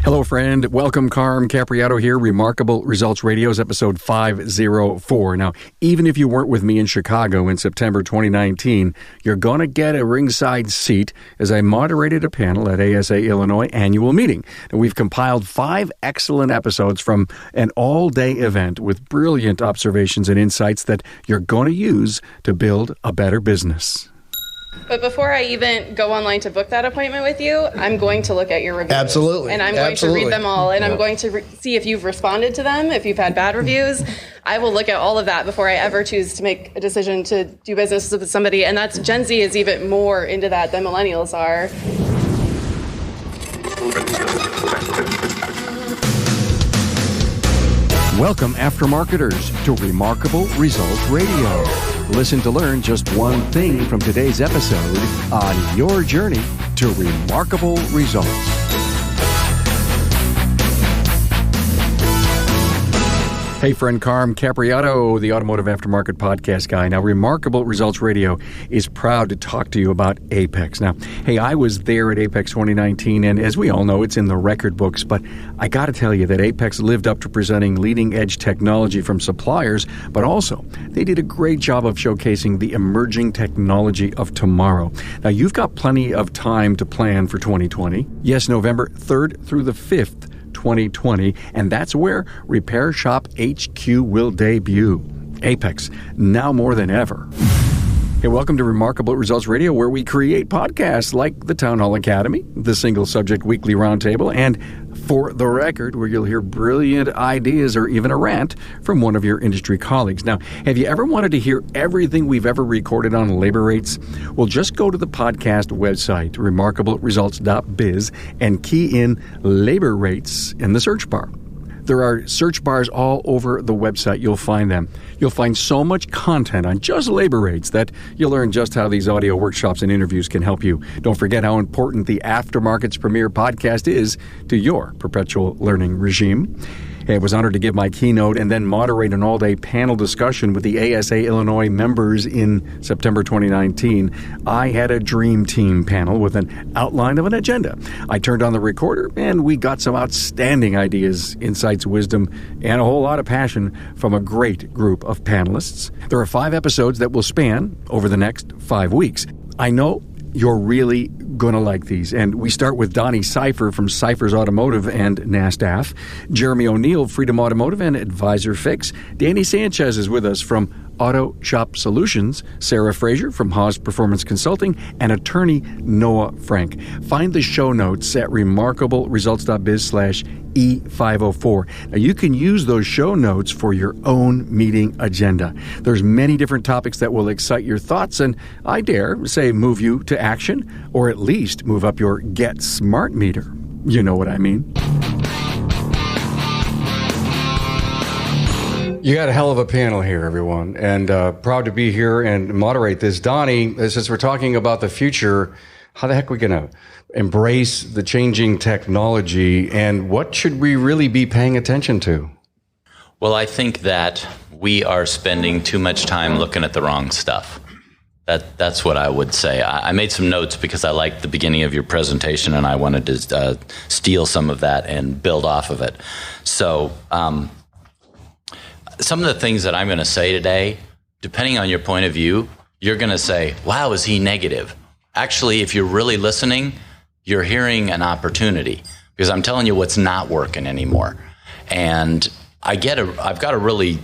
Hello, friend. Welcome. Carm Capriato here. Remarkable Results Radio's episode 504. Now, even if you weren't with me in Chicago in September 2019, you're going to get a ringside seat as I moderated a panel at ASA Illinois annual meeting. And we've compiled 5 excellent episodes from an all-day event with brilliant observations and insights that you're going to use to build a better business. But before I even go online to book that appointment with you, I'm going to look at your reviews. Absolutely. And I'm going to read them all. And I'm going to see if you've responded to them, if you've had bad reviews. I will look at all of that before I ever choose to make a decision to do business with somebody. And that's Gen Z is even more into that than millennials are. Welcome, Aftermarketers, to Remarkable Results Radio. Listen to learn just one thing from today's episode on your journey to remarkable results. Hey, friend, Carm Capriato, the Automotive Aftermarket podcast guy. Now, Remarkable Results Radio is proud to talk to you about Apex. Now, hey, I was there at Apex 2019, and as we all know, it's in the record books, but I got to tell you that Apex lived up to presenting leading-edge technology from suppliers, but also they did a great job of showcasing the emerging technology of tomorrow. Now, you've got plenty of time to plan for 2020. Yes, November 3rd through the 5th. 2020, and that's where Repair Shop HQ will debut. Apex, now more than ever. Hey, welcome to Remarkable Results Radio, where we create podcasts like the Town Hall Academy, the Single Subject Weekly Roundtable, and For the Record, where you'll hear brilliant ideas or even a rant from one of your industry colleagues. Now, have you ever wanted to hear everything we've ever recorded on labor rates? Well, just go to the podcast website, remarkableresults.biz, and key in labor rates in the search bar. There are search bars all over the website. You'll find them. You'll find so much content on just labor rates that you'll learn just how these audio workshops and interviews can help you. Don't forget how important the Aftermarket's premier podcast is to your perpetual learning regime. I was honored to give my keynote and then moderate an all-day panel discussion with the ASA Illinois members in September 2019. I had a dream team panel with an outline of an agenda. I turned on the recorder, and we got some outstanding ideas, insights, wisdom, and a whole lot of passion from a great group of panelists. There are 5 episodes that will span over the next 5 weeks. I know you're really going to like these. And we start with Donny Seyfer from Seyfer Automotive and NASTF, Jeremy O'Neill, Freedom Automotive and Advisorfix. Danny Sanchez is with us from Autoshop Solutions, Sarah Frazier from Haas Performance Consulting, and attorney Noah Frank. Find the show notes at remarkableresults.biz/E504. Now, you can use those show notes for your own meeting agenda. There's many different topics that will excite your thoughts and, I dare say, move you to action, or at least move up your Get Smart meter. You know what I mean. You got a hell of a panel here, everyone, and proud to be here and moderate this. Donny, since we're talking about the future, how the heck are we going to embrace the changing technology, and what should we really be paying attention to? Well, I think that we are spending too much time looking at the wrong stuff. That's what I would say. I made some notes because I liked the beginning of your presentation, and I wanted to steal some of that and build off of it. So, some of the things that I'm going to say today, depending on your point of view, you're going to say, wow, is he negative? Actually, if you're really listening, you're hearing an opportunity, because I'm telling you what's not working anymore. And I've got a really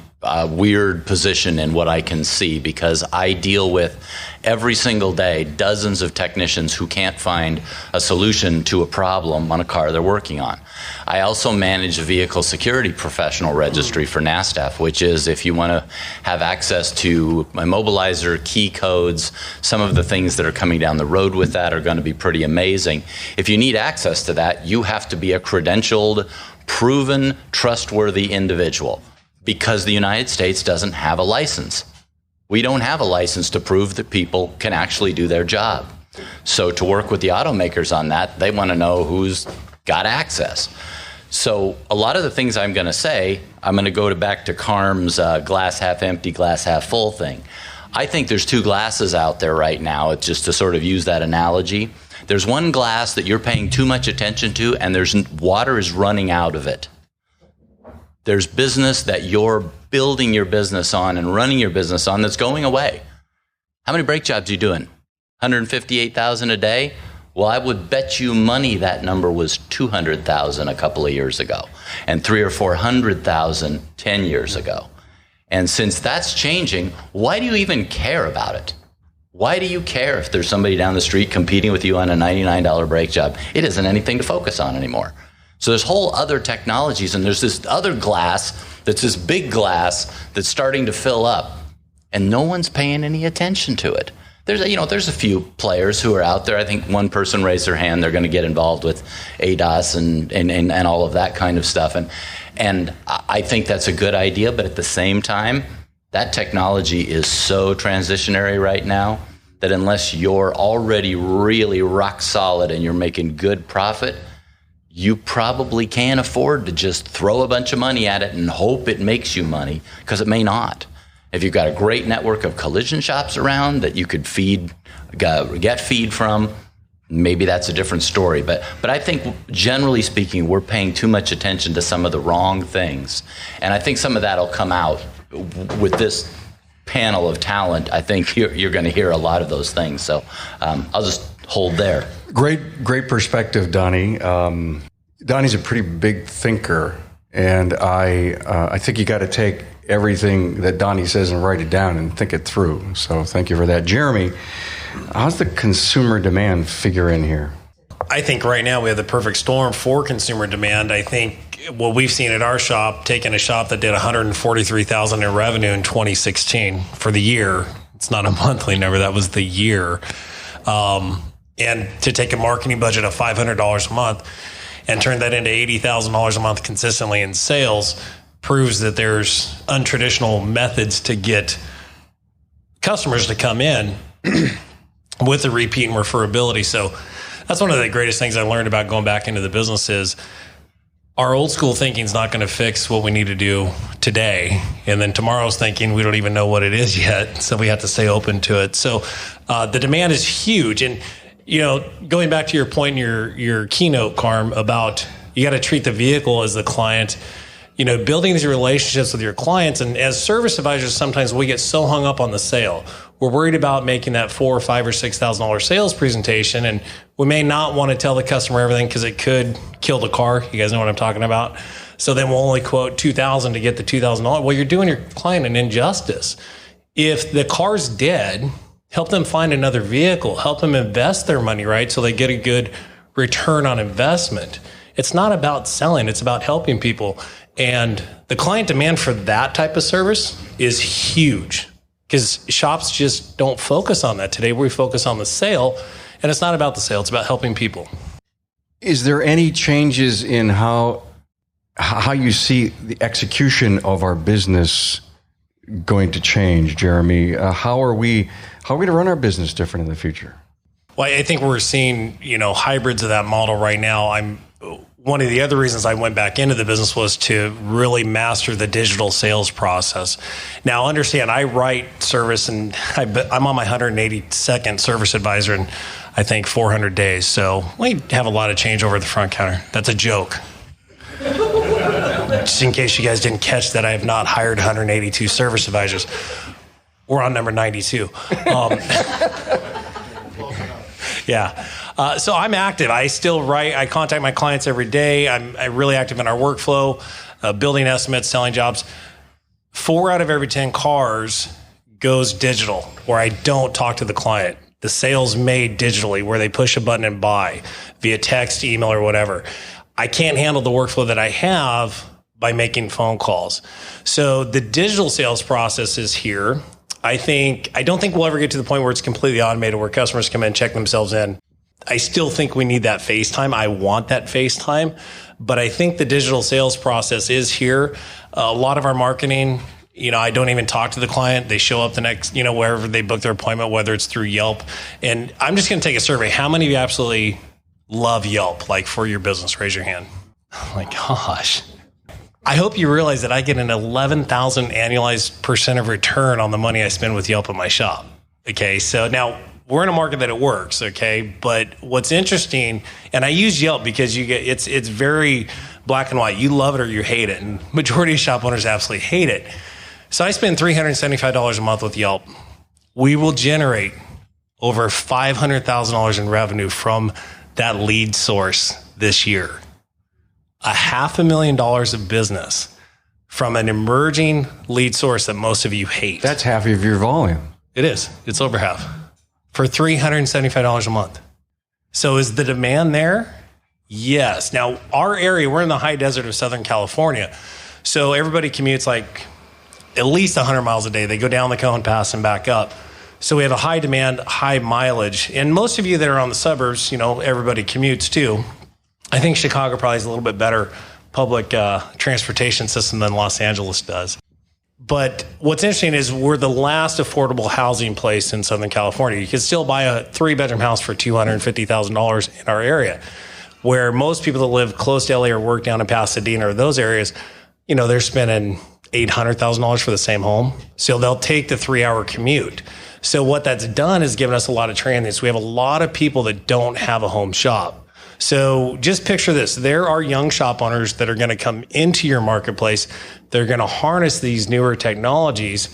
weird position in what I can see, because I deal with every single day dozens of technicians who can't find a solution to a problem on a car they're working on. I also manage a vehicle security professional registry for NASTF, which is if you want to have access to immobilizer, key codes, some of the things that are coming down the road with that are going to be pretty amazing. If you need access to that, you have to be a credentialed, proven, trustworthy individual, because the United States doesn't have a license. We don't have a license to prove that people can actually do their job. So to work with the automakers on that, they want to know who's got access. So a lot of the things I'm going to say, I'm going to go back to Carm's glass half empty, glass half full thing. I think there's 2 glasses out there right now, just to sort of use that analogy. There's one glass that you're paying too much attention to, and water is running out of it. There's business that you're building your business on and running your business on that's going away. How many brake jobs are you doing? 158,000 a day? Well, I would bet you money that number was 200,000 a couple of years ago, and 300,000 or 400,000 10 years ago. And since that's changing, why do you even care about it? Why do you care if there's somebody down the street competing with you on a $99 brake job? It isn't anything to focus on anymore. So there's whole other technologies, and there's this other glass that's this big glass that's starting to fill up, and no one's paying any attention to it. There's a few players who are out there. I think one person raised their hand. They're going to get involved with ADAS and all of that kind of stuff. And I think that's a good idea. But at the same time, that technology is so transitionary right now that unless you're already really rock solid and you're making good profit, you probably can't afford to just throw a bunch of money at it and hope it makes you money, because it may not. If you've got a great network of collision shops around that you could get feed from, maybe that's a different story. But I think, generally speaking, we're paying too much attention to some of the wrong things. And I think some of that will come out with this panel of talent. I think you're going to hear a lot of those things. So I'll just hold there. Great perspective, Donny. Donny's a pretty big thinker, and I think you got to take everything that Donny says and write it down and think it through. So thank you for that. Jeremy, how's the consumer demand figure in here? I think right now we have the perfect storm for consumer demand. I think what we've seen at our shop, taking a shop that did $143,000 in revenue in 2016 for the year, it's not a monthly number, that was the year, and to take a marketing budget of $500 a month and turn that into $80,000 a month consistently in sales proves that there's untraditional methods to get customers to come in with the repeat and referability. So that's one of the greatest things I learned about going back into the business is our old school thinking is not going to fix what we need to do today. And then tomorrow's thinking, we don't even know what it is yet. So we have to stay open to it. So the demand is huge. And, going back to your point in your keynote, Carm, about you got to treat the vehicle as the client, building these relationships with your clients. And as service advisors, sometimes we get so hung up on the sale. We're worried about making that $4,000 or $5,000 or $6,000 sales presentation. And we may not want to tell the customer everything because it could kill the car. You guys know what I'm talking about. So then we'll only quote $2,000 to get the $2,000. Well, you're doing your client an injustice. If the car's dead, help them find another vehicle, help them invest their money, right? So they get a good return on investment. It's not about selling. It's about helping people. And the client demand for that type of service is huge because shops just don't focus on that. Today, we focus on the sale, and it's not about the sale. It's about helping people. Is there any changes in how you see the execution of our business going to change, Jeremy? How are we to run our business different in the future? Well, I think we're seeing, hybrids of that model right now. One of the other reasons I went back into the business was to really master the digital sales process. Now, understand, I write service, and I'm on my 182nd service advisor in, I think, 400 days. So we have a lot of change over at the front counter. That's a joke. Just in case you guys didn't catch that, I have not hired 182 service advisors. We're on number 92. Yeah. So I'm active. I still write. I contact my clients every day. I'm really active in our workflow, building estimates, selling jobs. 4 out of every 10 cars goes digital, where I don't talk to the client. The sale's made digitally, where they push a button and buy via text, email, or whatever. I can't handle the workflow that I have by making phone calls. So the digital sales process is here. I don't think we'll ever get to the point where it's completely automated, where customers come in, check themselves in. I still think we need that face time. I want that face time, but I think the digital sales process is here. A lot of our marketing, I don't even talk to the client. They show up the next, wherever they book their appointment, whether it's through Yelp. And I'm just going to take a survey. How many of you absolutely love Yelp, like for your business? Raise your hand. Oh my gosh. I hope you realize that I get an 11,000 annualized % of return on the money I spend with Yelp in my shop. Okay, so now we're in a market that it works, okay? But what's interesting, and I use Yelp because it's very black and white. You love it or you hate it, and majority of shop owners absolutely hate it. So I spend $375 a month with Yelp. We will generate over $500,000 in revenue from that lead source this year. $500,000 of business from an emerging lead source that most of you hate. That's half of your volume. It is. It's over half for $375 a month. So is the demand there? Yes. Now, our area, we're in the high desert of Southern California. So everybody commutes like at least 100 miles a day. They go down the Cohen Pass and back up. So we have a high demand, high mileage. And most of you that are on the suburbs, everybody commutes too. I think Chicago probably has a little bit better public transportation system than Los Angeles does. But what's interesting is we're the last affordable housing place in Southern California. You can still buy a 3-bedroom house for $250,000 in our area, where most people that live close to LA or work down in Pasadena or those areas, they're spending $800,000 for the same home. So they'll take the 3-hour commute. So what that's done is given us a lot of transients. We have a lot of people that don't have a home shop. So just picture this. There are young shop owners that are going to come into your marketplace. They're going to harness these newer technologies.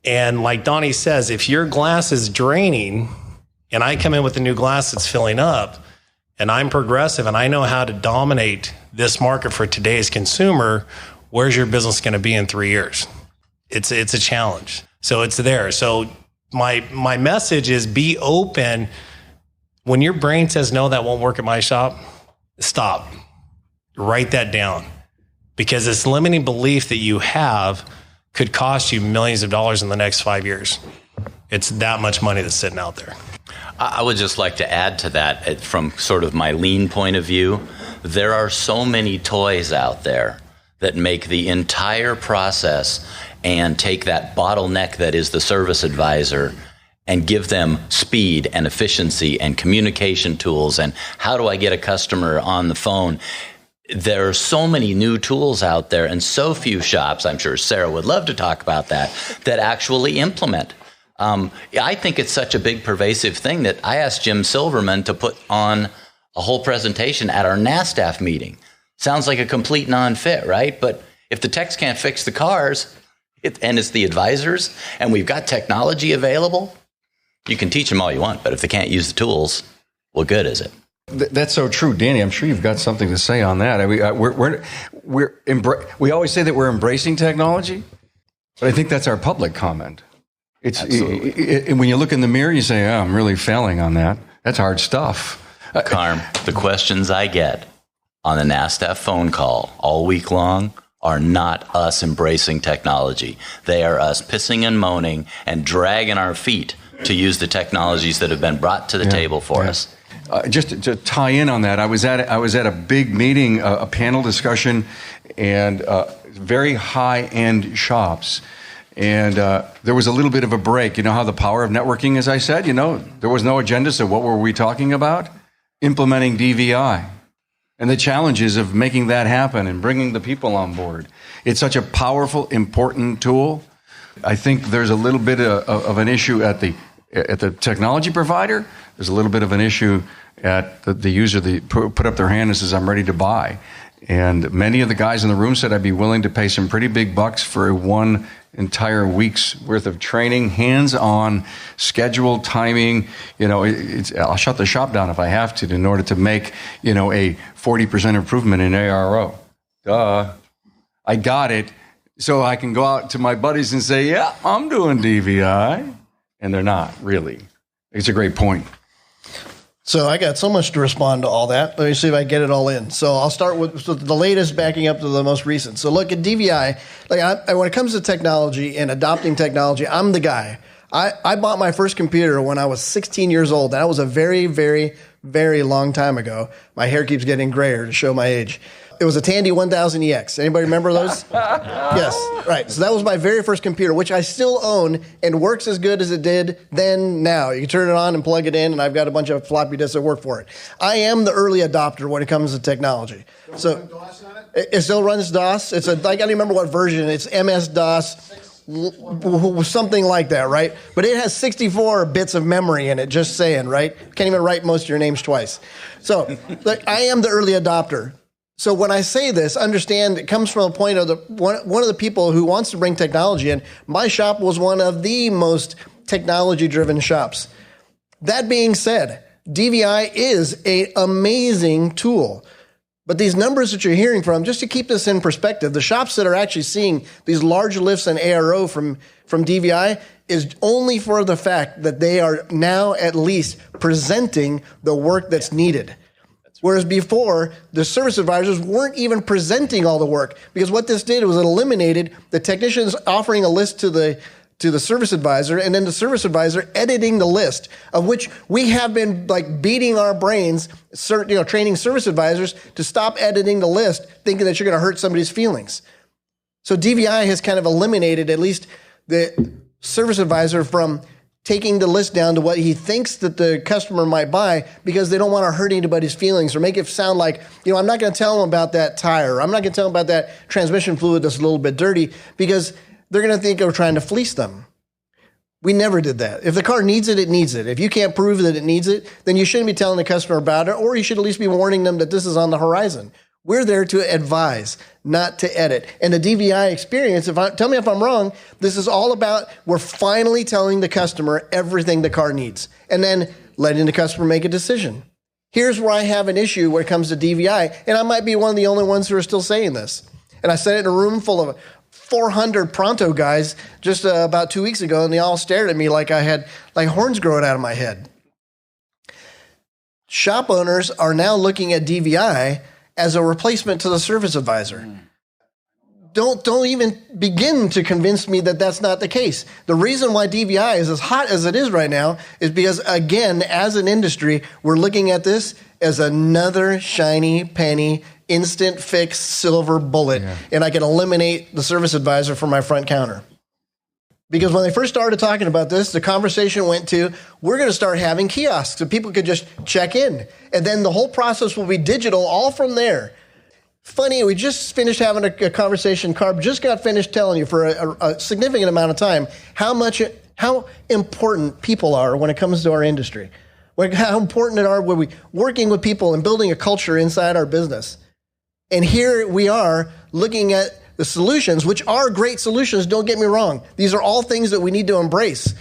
And like Donnie says, if your glass is draining and I come in with a new glass that's filling up and I'm progressive and I know how to dominate this market for today's consumer, where's your business going to be in 3 years? It's a challenge. So it's there. So my message is be open. When your brain says, no, that won't work at my shop, stop. Write that down. Because this limiting belief that you have could cost you millions of dollars in the next 5 years. It's that much money that's sitting out there. I would just like to add to that from sort of my lean point of view. There are so many toys out there that make the entire process and take that bottleneck that is the service advisor and give them speed and efficiency and communication tools and how do I get a customer on the phone. There are so many new tools out there and so few shops, I'm sure Sarah would love to talk about that actually implement. I think it's such a big pervasive thing that I asked Jim Silverman to put on a whole presentation at our NASTF meeting. Sounds like a complete non-fit, right? But if the techs can't fix the cars and it's the advisors and we've got technology available, you can teach them all you want, but if they can't use the tools, what good is it? That's so true, Danny. I'm sure you've got something to say on that. I mean, we always say that we're embracing technology, but I think that's our public comment. It's when you look in the mirror, you say, "Oh, I'm really failing on that." That's hard stuff. Carm, the questions I get on the NASTF phone call all week long are not us embracing technology. They are us pissing and moaning and dragging our feet to use the technologies that have been brought to the table for us. Just to tie in on that, I was at a big meeting, a panel discussion, and very high-end shops. And there was a little bit of a break. You know how the power of networking, as I said, there was no agenda, so what were we talking about? Implementing DVI and the challenges of making that happen and bringing the people on board. It's such a powerful, important tool. I think there's a little bit of an issue at the technology provider. There's a little bit of an issue at the user that put up their hand and says, I'm ready to buy. And many of the guys in the room said I'd be willing to pay some pretty big bucks for one entire week's worth of training, hands-on, scheduled timing. I'll shut the shop down if I have to in order to make, a 40% improvement in ARO. Duh. I got it. So I can go out to my buddies and say, yeah, I'm doing DVI. And they're not, really. It's a great point. So I got so much to respond to all that. Let me see if I get it all in. So I'll start with the latest backing up to the most recent. So look, at DVI, when it comes to technology and adopting technology, I'm the guy. I bought my first computer when I was 16 years old. That was a very, very, very long time ago. My hair keeps getting grayer to show my age. It was a Tandy 1000EX. Anybody remember those? Yes. Right. So that was my very first computer, which I still own and works as good as it did then now. You can turn it on and plug it in, and I've got a bunch of floppy disks that work for it. I am the early adopter when it comes to technology. So it still runs DOS. I don't remember what version. It's MS-DOS. something like that, right? But it has 64 bits of memory in it, just saying, right? Can't even write most of your names twice. So I am the early adopter. So when I say this, understand it comes from a point of one of the people who wants to bring technology in. My shop was one of the most technology-driven shops. That being said, DVI is an amazing tool. But these numbers that you're hearing from, just to keep this in perspective, the shops that are actually seeing these large lifts in ARO from DVI is only for the fact that they are now at least presenting the work that's needed. Whereas before, the service advisors weren't even presenting all the work, because what this did was it eliminated the technicians offering a list to the service advisor, and then the service advisor editing the list, of which we have been like beating our brains, training service advisors to stop editing the list, thinking that you're going to hurt somebody's feelings. So DVI has kind of eliminated at least the service advisor from taking the list down to what he thinks that the customer might buy, because they don't want to hurt anybody's feelings or make it sound like, I'm not going to tell them about that tire. I'm not going to tell them about that transmission fluid that's a little bit dirty, because they're going to think we're trying to fleece them. We never did that. If the car needs it, it needs it. If you can't prove that it needs it, then you shouldn't be telling the customer about it, or you should at least be warning them that this is on the horizon. We're there to advise, not to edit. And the DVI experience, tell me if I'm wrong, this is all about we're finally telling the customer everything the car needs, and then letting the customer make a decision. Here's where I have an issue when it comes to DVI, and I might be one of the only ones who are still saying this. And I said it in a room full of 400 Pronto guys just about 2 weeks ago, and they all stared at me like I had like horns growing out of my head. Shop owners are now looking at DVI as a replacement to the service advisor. Don't even begin to convince me that that's not the case. The reason why DVI is as hot as it is right now is because, again, as an industry, we're looking at this as another shiny penny, instant fix silver bullet, and I can eliminate the service advisor from my front counter. Because when they first started talking about this, the conversation went to, we're going to start having kiosks so people could just check in. And then the whole process will be digital all from there. Funny, we just finished having a conversation. Carb just got finished telling you for a significant amount of time how important people are when it comes to our industry. How important it are when we working with people and building a culture inside our business. And here we are looking at the solutions, which are great solutions, don't get me wrong. These are all things that we need to embrace.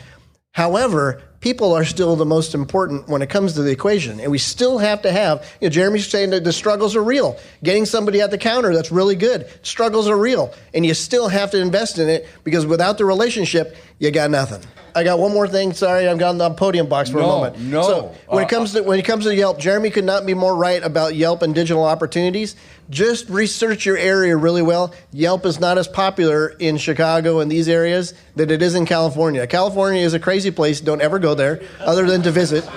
However, people are still the most important when it comes to the equation. And we still have to have, Jeremy's saying that the struggles are real. Getting somebody at the counter, that's really good. Struggles are real. And you still have to invest in it, because without the relationship, you got nothing. I got one more thing. Sorry, I've got on the podium box for a moment. So when it comes to Yelp, Jeremy could not be more right about Yelp and digital opportunities. Just research your area really well. Yelp is not as popular in Chicago and these areas that it is in California. California is a crazy place. Don't ever go there other than to visit.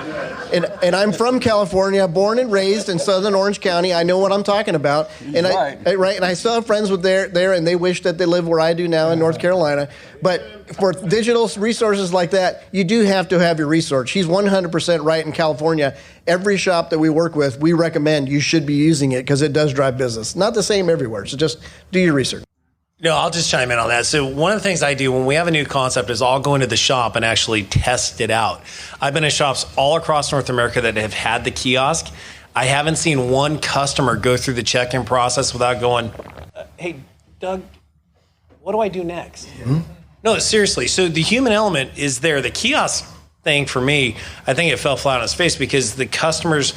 And I'm from California, born and raised in Southern Orange County. I know what I'm talking about. And I still have friends there, and they wish that they live where I do now in North Carolina. But for digital resources like that, you do have to have your research. He's 100% right in California. Every shop that we work with, we recommend you should be using it because it does drive business. Not the same everywhere, so just do your research. No, I'll just chime in on that. So one of the things I do when we have a new concept is I'll go into the shop and actually test it out. I've been in shops all across North America that have had the kiosk. I haven't seen one customer go through the check-in process without going, hey, Doug, what do I do next? Mm-hmm. No, seriously. So the human element is there. The kiosk thing for me, I think it fell flat on its face because the customers,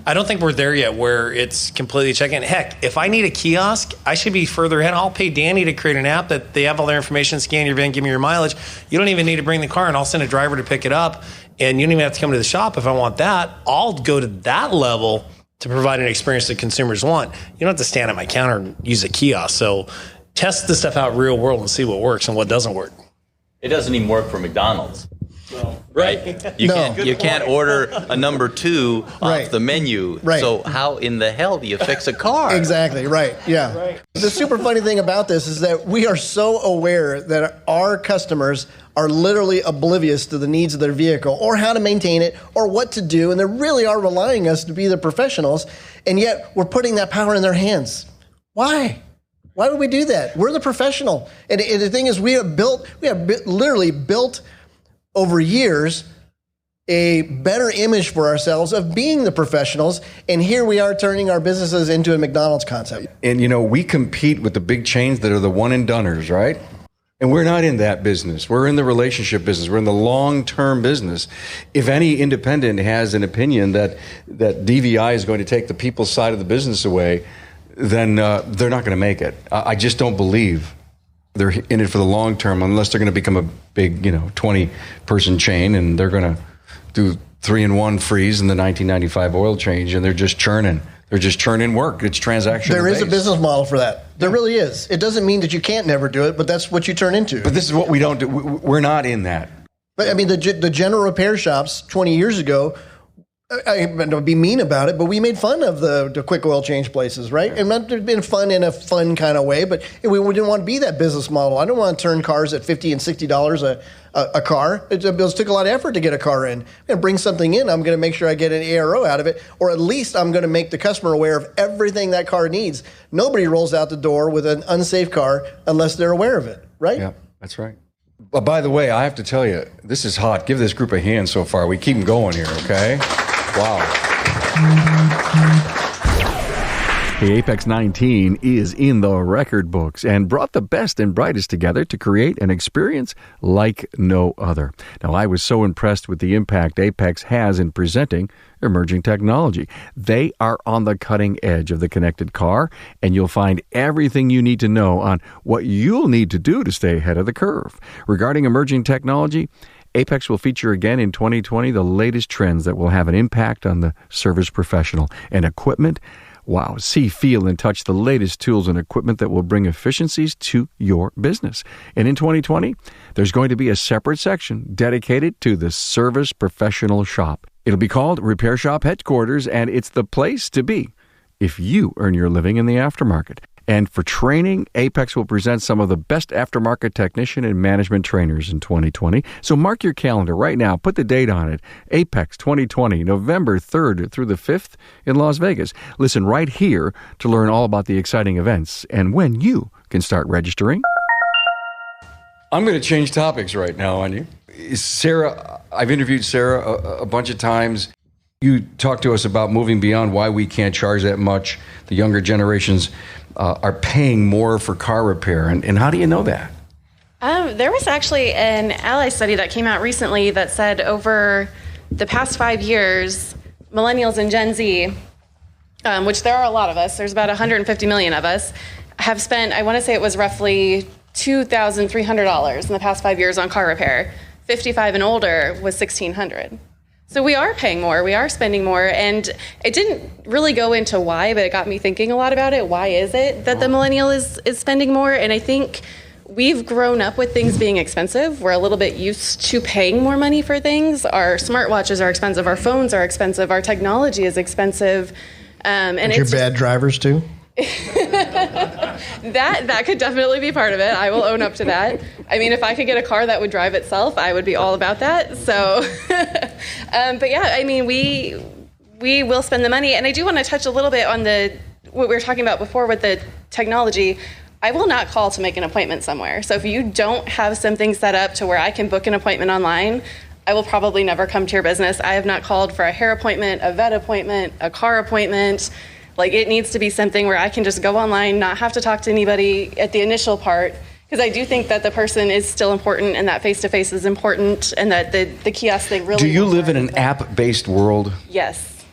I don't think we're there yet where it's completely check-in. Heck, if I need a kiosk, I should be further ahead. I'll pay Danny to create an app that they have all their information, scan your VIN, give me your mileage. You don't even need to bring the car, and I'll send a driver to pick it up, and you don't even have to come to the shop if I want that. I'll go to that level to provide an experience that consumers want. You don't have to stand at my counter and use a kiosk. So test this stuff out real world and see what works and what doesn't work. It doesn't even work for McDonald's. Right? You can't order a number 2 off the menu. Right. So how in the hell do you fix a car? Exactly, right. Yeah. Right. The super funny thing about this is that we are so aware that our customers are literally oblivious to the needs of their vehicle or how to maintain it or what to do, and they really are relying us to be the professionals, and yet we're putting that power in their hands. Why? Why would we do that? We're the professional. And the thing is, we have literally built over years a better image for ourselves of being the professionals. And here we are turning our businesses into a McDonald's concept. And, we compete with the big chains that are the one and doners, right? And we're not in that business. We're in the relationship business. We're in the long-term business. If any independent has an opinion that DVI is going to take the people's side of the business away, then they're not going to make it. I just don't believe they're in it for the long term unless they're going to become a big, 20-person chain and they're going to do 3-in-1 freeze in the 1995 oil change, and they're just churning. They're just churning work. It's transactional. There is a business model for that. There really is. It doesn't mean that you can't never do it, but that's what you turn into. But this is what we don't do. We're not in that. But I mean, the general repair shops 20 years ago, I don't be mean about it, but we made fun of the quick oil change places, right? Yeah. And it's been fun in a fun kind of way, but we didn't want to be that business model. I don't want to turn cars at $50 and $60 a car. It took a lot of effort to get a car in. I'm going to bring something in. I'm going to make sure I get an ARO out of it, or at least I'm going to make the customer aware of everything that car needs. Nobody rolls out the door with an unsafe car unless they're aware of it, right? Yeah, that's right. But by the way, I have to tell you, this is hot. Give this group a hand so far. We keep them going here, okay? Wow. Hey, Apex 19 is in the record books and brought the best and brightest together to create an experience like no other. Now, I was so impressed with the impact Apex has in presenting emerging technology. They are on the cutting edge of the connected car, and you'll find everything you need to know on what you'll need to do to stay ahead of the curve. Regarding emerging technology, Apex will feature again in 2020 the latest trends that will have an impact on the service professional and equipment. Wow, see, feel, and touch the latest tools and equipment that will bring efficiencies to your business. And in 2020, there's going to be a separate section dedicated to the service professional shop. It'll be called Repair Shop Headquarters, and it's the place to be if you earn your living in the aftermarket. And for training, Apex will present some of the best aftermarket technician and management trainers in 2020. So mark your calendar right now. Put the date on it. Apex 2020, November 3rd through the 5th in Las Vegas. Listen right here to learn all about the exciting events and when you can start registering. I'm going to change topics right now on you. Sarah, I've interviewed Sarah a bunch of times. You talked to us about moving beyond why we can't charge that much. The younger generations are paying more for car repair. And how do you know that? There was actually an Ally study that came out recently that said over the past 5 years, millennials and Gen Z, which there are a lot of us, there's about 150 million of us, have spent, I want to say it was roughly $2,300 in the past 5 years on car repair. 55 and older was $1,600. So we are paying more, we are spending more, and it didn't really go into why, but it got me thinking a lot about it. Why is it that the millennial is spending more? And I think we've grown up with things being expensive. We're a little bit used to paying more money for things. Our smartwatches are expensive, our phones are expensive, our technology is expensive. And you're bad drivers too? That could definitely be part of it. I will own up to that. I mean, if I could get a car that would drive itself, I would be all about that. So, but yeah, I mean, we will spend the money. And I do want to touch a little bit on what we were talking about before with the technology. I will not call to make an appointment somewhere. So if you don't have something set up to where I can book an appointment online, I will probably never come to your business. I have not called for a hair appointment, a vet appointment, a car appointment. Like, it needs to be something where I can just go online, not have to talk to anybody at the initial part, because I do think that the person is still important and that face-to-face is important and that the kiosk thing really... Do you live in an app-based world? Yes.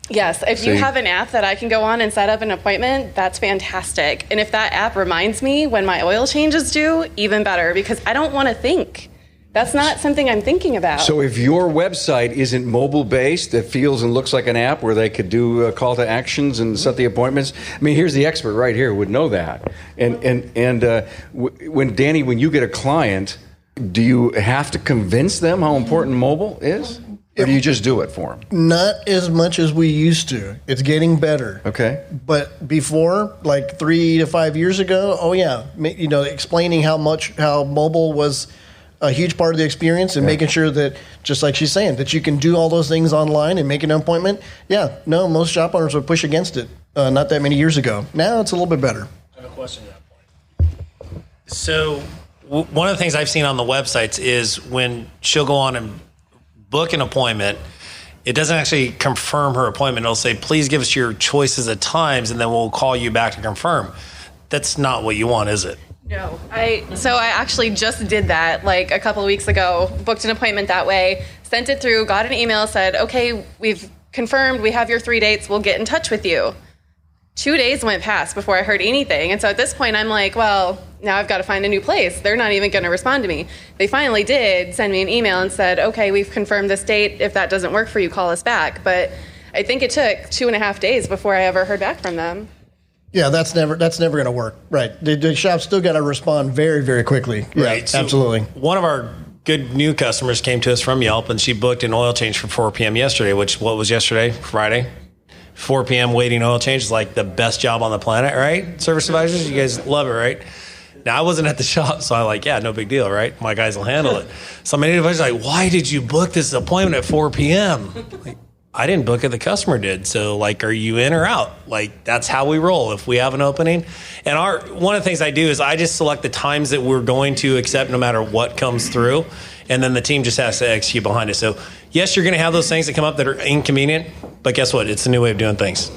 Yes. If you have an app that I can go on and set up an appointment, that's fantastic. And if that app reminds me when my oil change is due, even better, because I don't want to think. That's not something I'm thinking about. So if your website isn't mobile-based, that feels and looks like an app where they could do call to actions and set the appointments, I mean, here's the expert right here who would know that. And when you get a client, do you have to convince them how important mobile is? Or do you just do it for them? Not as much as we used to. It's getting better. Okay. But before, like 3 to 5 years ago, explaining how mobile was a huge part of the experience and making sure that, just like she's saying, that you can do all those things online and make an appointment. Yeah, no, most shop owners would push against it not that many years ago. Now it's a little bit better. question to that point. So one of the things I've seen on the websites is when she'll go on and book an appointment, it doesn't actually confirm her appointment. It'll say, please give us your choices of times, and then we'll call you back to confirm. That's not what you want, is it? No. I actually just did that like a couple of weeks ago, booked an appointment that way, sent it through, got an email, said, okay, we've confirmed, we have your 3 dates, we'll get in touch with you. 2 days went past before I heard anything. And so at this point, I'm like, well, now I've got to find a new place. They're not even going to respond to me. They finally did send me an email and said, okay, we've confirmed this date. If that doesn't work for you, call us back. But I think it took 2.5 days before I ever heard back from them. Yeah, that's never going to work. Right. The shop's still got to respond very, very quickly. Yeah, right. So absolutely. One of our good new customers came to us from Yelp, and she booked an oil change for 4 p.m. yesterday, what was yesterday? Friday? 4 p.m. waiting oil change is like the best job on the planet, right? Service advisors, you guys love it, right? Now, I wasn't at the shop, so I'm like, yeah, no big deal, right? My guys will handle it. So many advisors are like, why did you book this appointment at 4 p.m.? Like, I didn't book it, the customer did. So, like, are you in or out? Like, that's how we roll if we have an opening. And one of the things I do is I just select the times that we're going to accept no matter what comes through. And then the team just has to execute behind it. So, yes, you're going to have those things that come up that are inconvenient, but guess what? It's a new way of doing things.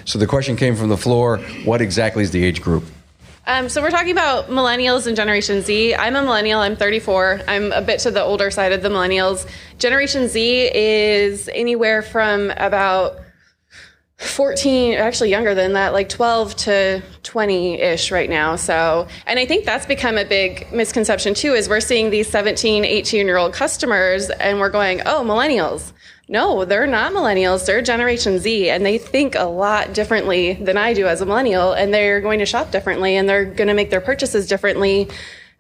So the question came from the floor, what exactly is the age group? So we're talking about millennials and Generation Z. I'm a millennial. I'm 34. I'm a bit to the older side of the millennials. Generation Z is anywhere from about 14, actually younger than that, like 12 to 20-ish right now. So, and I think that's become a big misconception too, is we're seeing these 17, 18-year-old customers and we're going, oh, millennials. No, they're not millennials. They're Generation Z, and they think a lot differently than I do as a millennial, and they're going to shop differently, and they're going to make their purchases differently.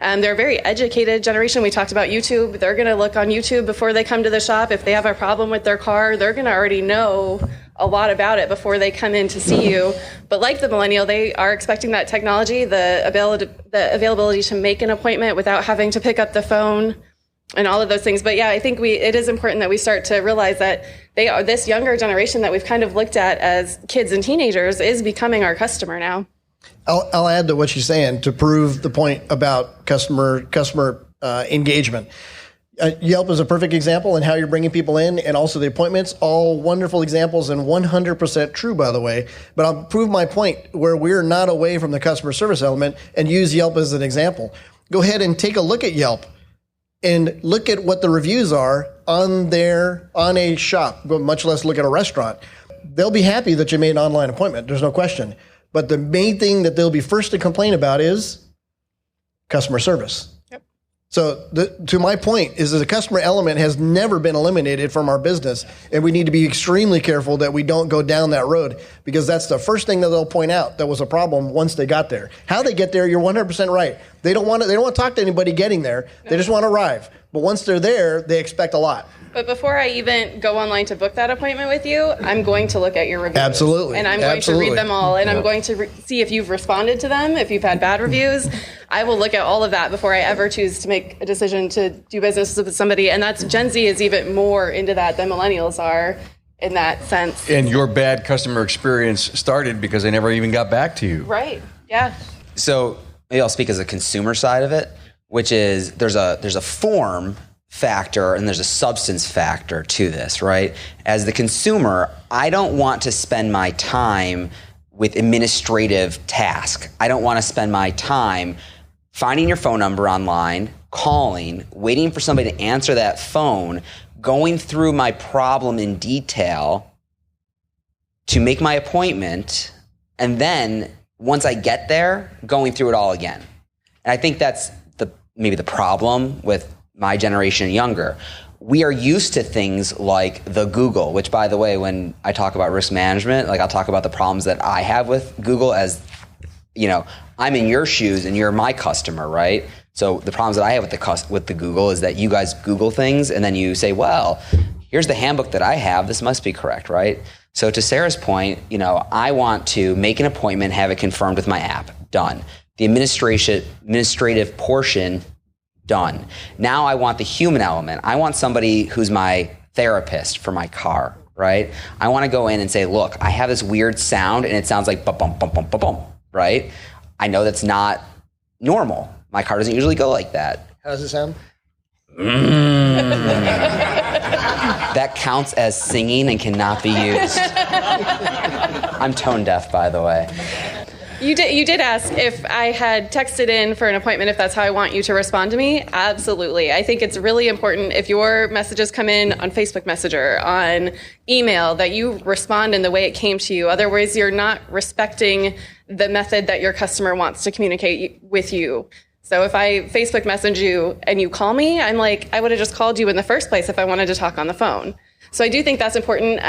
They're a very educated generation. We talked about YouTube. They're going to look on YouTube before they come to the shop. If they have a problem with their car, they're going to already know a lot about it before they come in to see you. But like the millennial, they are expecting that technology, the availability to make an appointment without having to pick up the phone and all of those things. But yeah, I think it is important that we start to realize that they are, this younger generation that we've kind of looked at as kids and teenagers is becoming our customer now. I'll add to what she's saying to prove the point about customer engagement. Yelp is a perfect example in how you're bringing people in, and also the appointments, all wonderful examples and 100% true, by the way. But I'll prove my point where we're not away from the customer service element and use Yelp as an example. Go ahead and take a look at Yelp and look at what the reviews are on a shop, much less look at a restaurant. They'll be happy that you made an online appointment. There's no question. But the main thing that they'll be first to complain about is customer service. Yep. So to my point is that the customer element has never been eliminated from our business, and we need to be extremely careful that we don't go down that road, because that's the first thing that they'll point out that was a problem once they got there. How they get there, you're 100% right. They don't want to talk to anybody getting there. They just want to arrive. But once they're there, they expect a lot. But before I even go online to book that appointment with you, I'm going to look at your reviews. Absolutely. And I'm going to read them all. And I'm going to see if you've responded to them, if you've had bad reviews. I will look at all of that before I ever choose to make a decision to do business with somebody. And that's Gen Z is even more into that than millennials are in that sense. And your bad customer experience started because they never even got back to you. Right. Yeah. So maybe I'll speak as a consumer side of it, which is there's a form factor and there's a substance factor to this, right? As the consumer, I don't want to spend my time with administrative tasks. I don't want to spend my time finding your phone number online, calling, waiting for somebody to answer that phone, going through my problem in detail to make my appointment, and then once I get there, going through it all again. And I think that's maybe the problem with my generation and younger. We are used to things like the Google, which, by the way, when I talk about risk management, like I'll talk about the problems that I have with Google as, you know, I'm in your shoes and you're my customer, right? So the problems that I have with the Google is that you guys Google things and then you say, well, here's the handbook that I have. This must be correct, right? So to Sarah's point, you know, I want to make an appointment, have it confirmed with my app. Done. The administrative portion, done. Now I want the human element. I want somebody who's my therapist for my car, right? I want to go in and say, look, I have this weird sound and it sounds like bum, bum, bum, bum, bum, bum, right? I know that's not normal. My car doesn't usually go like that. How does it sound? That counts as singing and cannot be used. I'm tone deaf, by the way. You did ask if I had texted in for an appointment, if that's how I want you to respond to me. Absolutely. I think it's really important if your messages come in on Facebook Messenger, on email, that you respond in the way it came to you. Otherwise, you're not respecting the method that your customer wants to communicate with you. So if I Facebook message you and you call me, I'm like, I would have just called you in the first place if I wanted to talk on the phone. So I do think that's important.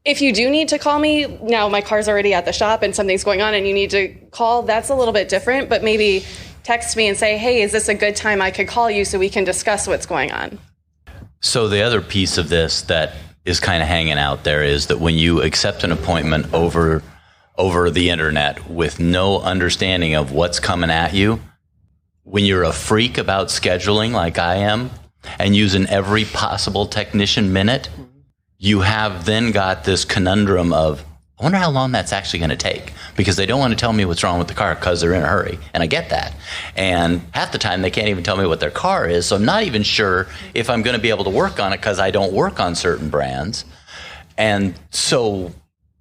If you do need to call me, now my car's already at the shop and something's going on and you need to call, that's a little bit different. But maybe text me and say, hey, is this a good time I could call you so we can discuss what's going on? So the other piece of this that is kind of hanging out there is that when you accept an appointment over the internet with no understanding of what's coming at you, when you're a freak about scheduling like I am and using every possible technician minute, you have then got this conundrum of, I wonder how long that's actually going to take, because they don't want to tell me what's wrong with the car because they're in a hurry. And I get that. And half the time they can't even tell me what their car is. So I'm not even sure if I'm going to be able to work on it because I don't work on certain brands. And so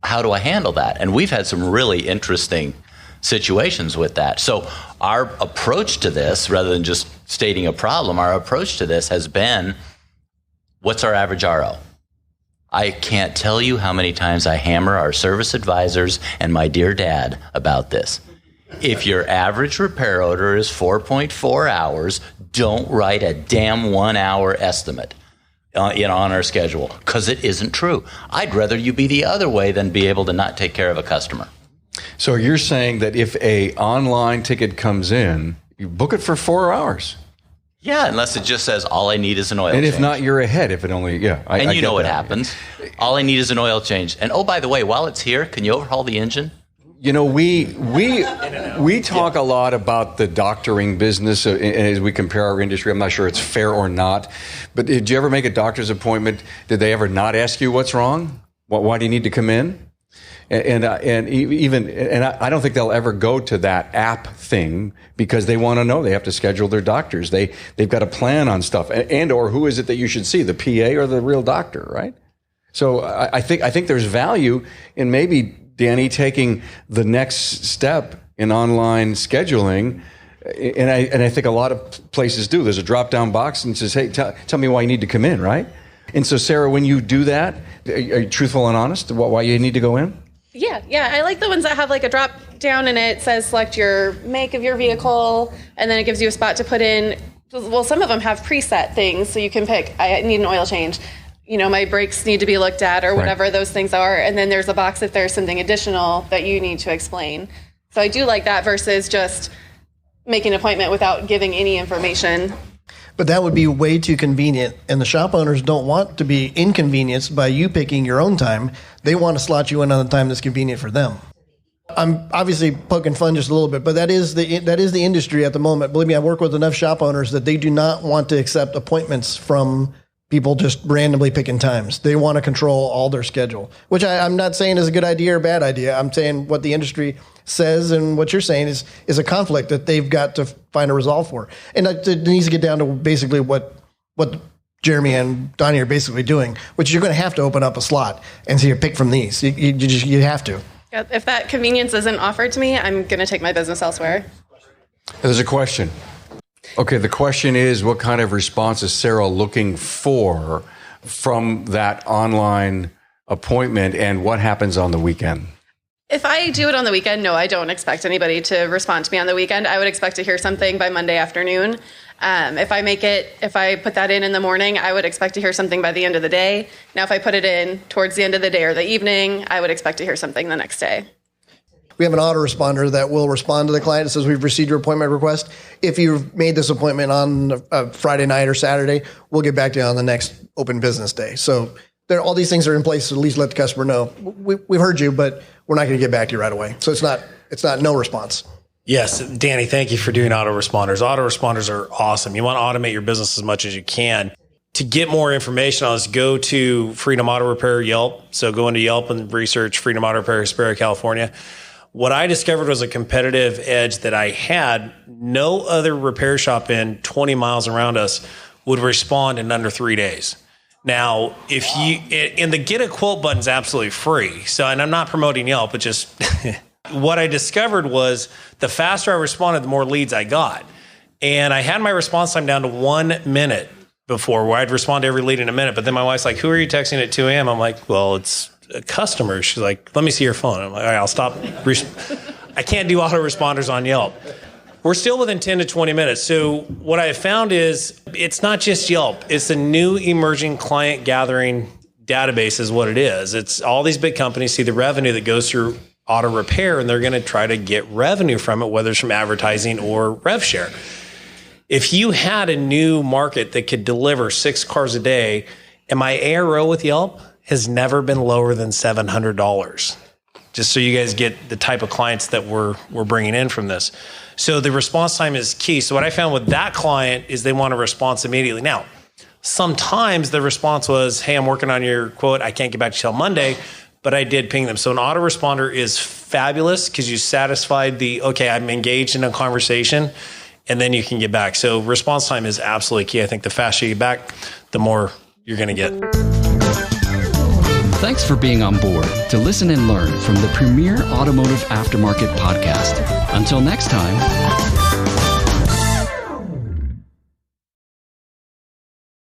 how do I handle that? And we've had some really interesting situations with that. So our approach to this, rather than just stating a problem, our approach to this has been, what's our average RO? I can't tell you how many times I hammer our service advisors and my dear dad about this. If your average repair order is 4.4 hours, don't write a damn 1 hour estimate on our schedule, because it isn't true. I'd rather you be the other way than be able to not take care of a customer. So you're saying that if a online ticket comes in, you book it for 4 hours? Yeah, unless it just says all I need is an oil change. And if not, you're ahead. If it only, and you know what happens. All I need is an oil change. And oh, by the way, while it's here, can you overhaul the engine? You know, we talk a lot about the doctoring business as we compare our industry. I'm not sure it's fair or not, but did you ever make a doctor's appointment? Did they ever not ask you what's wrong? Why do you need to come in? And I don't think they'll ever go to that app thing because they want to know. They have to schedule their doctors. They've got to plan on stuff, and or who is it that you should see, the PA or the real doctor, right? So I think there's value in maybe Danny taking the next step in online scheduling, and I think a lot of places do. There's a drop down box and it says, hey, tell me why you need to come in, right? And so Sarah, when you do that, are you truthful and honest about why you need to go in? Yeah. I like the ones that have like a drop down and it says select your make of your vehicle, and then it gives you a spot to put in. Well, some of them have preset things, so you can pick, I need an oil change. You know, my brakes need to be looked at, or whatever those things are. And then there's a box if there's something additional that you need to explain. So I do like that versus just making an appointment without giving any information. But that would be way too convenient, and the shop owners don't want to be inconvenienced by you picking your own time. They want to slot you in on the time that's convenient for them. I'm obviously poking fun just a little bit, but that is the industry at the moment. Believe me, I work with enough shop owners that they do not want to accept appointments from people just randomly picking times. They want to control all their schedule, which I'm not saying is a good idea or bad idea. I'm saying what the industry says and what you're saying is a conflict that they've got to find a resolve for. And it needs to get down to basically what Jeremy and Donny are basically doing, which you're going to have to open up a slot and say, pick from these. You have to. If that convenience isn't offered to me, I'm going to take my business elsewhere. There's a question. Okay, the question is, what kind of response is Sarah looking for from that online appointment, and what happens on the weekend? If I do it on the weekend, no, I don't expect anybody to respond to me on the weekend. I would expect to hear something by Monday afternoon. If I put that in the morning, I would expect to hear something by the end of the day. Now, if I put it in towards the end of the day or the evening, I would expect to hear something the next day. We have an autoresponder that will respond to the client. It says, we've received your appointment request. If you've made this appointment on a Friday night or Saturday, we'll get back to you on the next open business day. So all these things are in place to at least let the customer know, we've heard you, but we're not going to get back to you right away. So it's not no response. Yes, Danny, thank you for doing autoresponders. Autoresponders are awesome. You want to automate your business as much as you can. To get more information on this, go to Freedom Auto Repair Yelp. So go into Yelp and research Freedom Auto Repair, Hesperia, California. What I discovered was a competitive edge that I had. No other repair shop in 20 miles around us would respond in under 3 days. Now, if you, and the get a quote button is absolutely free. So, and I'm not promoting Yelp, but just what I discovered was the faster I responded, the more leads I got. And I had my response time down to 1 minute before, where I'd respond to every lead in a minute. But then my wife's like, who are you texting at 2 a.m.? I'm like, well, it's a customer. She's like, let me see your phone. I'm like, all right, I'll stop. I can't do autoresponders on Yelp. We're still within 10 to 20 minutes. So what I have found is it's not just Yelp. It's a new emerging client gathering database is what it is. It's all these big companies see the revenue that goes through auto repair, and they're going to try to get revenue from it, whether it's from advertising or rev share. If you had a new market that could deliver 6 cars a day, and my ARO with Yelp has never been lower than $700. Just so you guys get the type of clients that we're bringing in from this. So the response time is key. So what I found with that client is they want a response immediately. Now, sometimes the response was, hey, I'm working on your quote. I can't get back to you till Monday, but I did ping them. So an autoresponder is fabulous because you satisfied the, okay, I'm engaged in a conversation, and then you can get back. So response time is absolutely key. I think the faster you get back, the more you're going to get. Thanks for being on board to listen and learn from the premier automotive aftermarket podcast. Until next time.